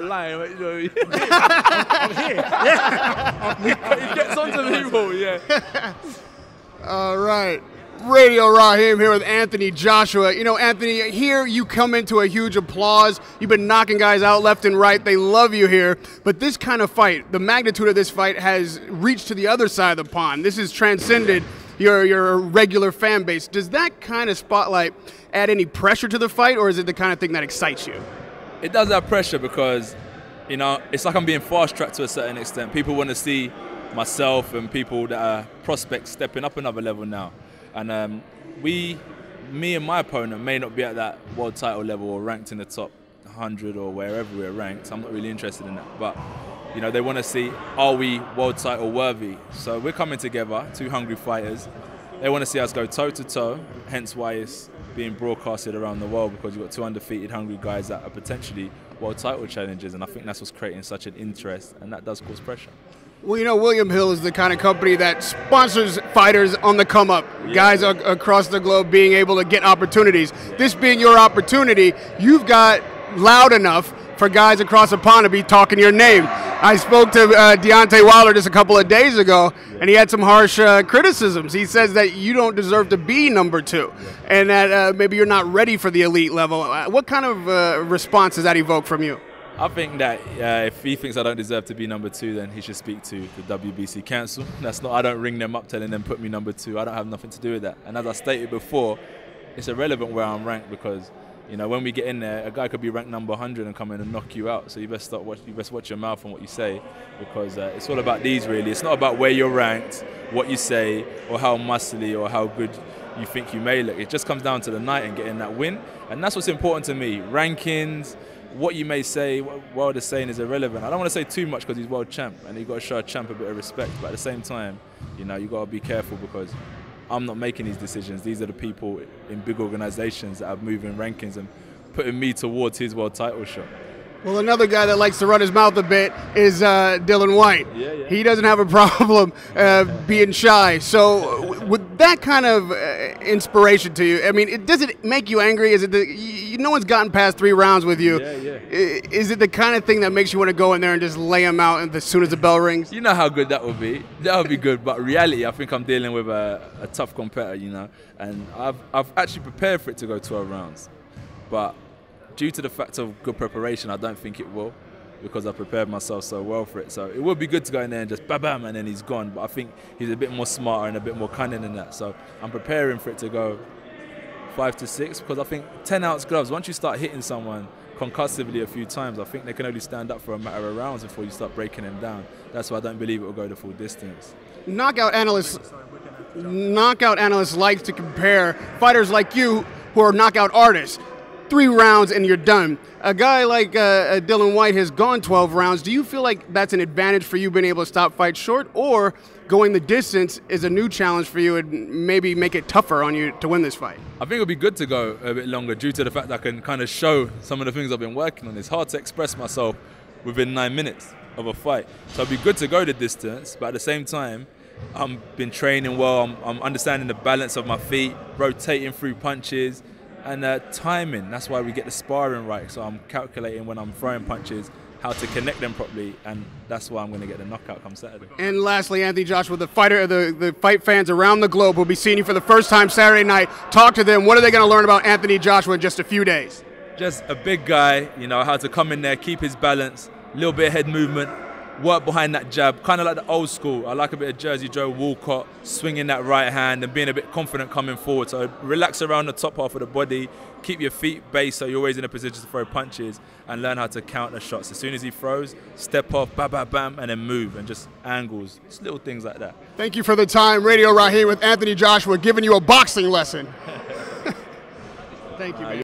Lying, you know. I'm here. Yeah. He gets onto people, yeah. All right. Radio Raheem here with Anthony Joshua. You know, Anthony, here you come into a huge applause. You've been knocking guys out left and right. They love you here. But this kind of fight, the magnitude of this fight has reached to the other side of the pond. This has transcended your regular fan base. Does that kind of spotlight add any pressure to the fight, or is it the kind of thing that excites you? It does have pressure because, you know, it's like I'm being fast-tracked to a certain extent. People want to see myself and people that are prospects stepping up another level now. And me and my opponent may not be at that world title level or ranked in the top 100 or wherever we're ranked. I'm not really interested in that. But, you know, they want to see, are we world title worthy? So we're coming together, two hungry fighters. They want to see us go toe-to-toe, hence why it's being broadcasted around the world, because you've got two undefeated hungry guys that are potentially world title challengers, and I think that's what's creating such an interest, and that does cause pressure. Well, you know, William Hill is the kind of company that sponsors fighters on the come up, guys across the globe being able to get opportunities. This being your opportunity, you've got loud enough for guys across the pond to be talking your name. I spoke to Deontay Wilder just a couple of days ago, and he had some harsh criticisms. He says that you don't deserve to be number 2, and that maybe you're not ready for the elite level. What kind of response does that evoke from you? I think that if he thinks I don't deserve to be number 2, then he should speak to the WBC Council. That's not. I don't ring them up telling them put me number 2. I don't have nothing to do with that. And as I stated before, it's irrelevant where I'm ranked, because, you know, when we get in there, a guy could be ranked number 100 and come in and knock you out. So you best watch your mouth and what you say, because it's all about these, really. It's not about where you're ranked, what you say, or how muscly or how good you think you may look. It just comes down to the night and getting that win, and that's what's important to me. Rankings, what you may say, what Wilder's saying is irrelevant. I don't want to say too much because he's world champ, and you've got to show a champ a bit of respect. But at the same time, you know, you've got to be careful, because I'm not making these decisions. These are the people in big organizations that are moving rankings and putting me towards his world title shot. Well, another guy that likes to run his mouth a bit is Dillian Whyte. Yeah. He doesn't have a problem being shy. So with that kind of inspiration to you, I mean, does it make you angry? Is it no one's gotten past 3 rounds with you. Yeah. Is it the kind of thing that makes you want to go in there and just lay him out as soon as the bell rings? You know how good that would be. That would be good. But reality, I think I'm dealing with a tough competitor, you know. And I've actually prepared for it to go 12 rounds. But due to the fact of good preparation, I don't think it will, because I prepared myself so well for it. So it would be good to go in there and just bam, and then he's gone. But I think he's a bit more smarter and a bit more cunning than that. So I'm preparing for it to go 5 to 6, because I think 10-ounce gloves, once you start hitting someone concussively a few times, I think they can only stand up for a matter of rounds before you start breaking them down. That's why I don't believe it will go the full distance. Knockout analysts like to compare fighters like you, who are knockout artists. 3 rounds and you're done. A guy like Dillian Whyte has gone 12 rounds. Do you feel like that's an advantage for you being able to stop fights short, or going the distance is a new challenge for you and maybe make it tougher on you to win this fight? I think it would be good to go a bit longer, due to the fact that I can kind of show some of the things I've been working on. It's hard to express myself within 9 minutes of a fight. So it'd be good to go the distance, but at the same time, I've been training well. I'm understanding the balance of my feet, rotating through punches, and timing. That's why we get the sparring right. So I'm calculating when I'm throwing punches how to connect them properly, and that's why I'm going to get the knockout come Saturday. And lastly, Anthony Joshua, the fight fans around the globe will be seeing you for the first time Saturday night. Talk to them. What are they going to learn about Anthony Joshua in just a few days? Just a big guy, you know, how to come in there, keep his balance, a little bit of head movement, work behind that jab, kind of like the old school. I like a bit of Jersey Joe Walcott, swinging that right hand and being a bit confident coming forward. So relax around the top half of the body, keep your feet based so you're always in a position to throw punches, and learn how to counter shots. As soon as he throws, step off, bam, bam, bam, and then move, and just angles, just little things like that. Thank you for the time. Radio Raheem with Anthony Joshua giving you a boxing lesson. Thank you, man.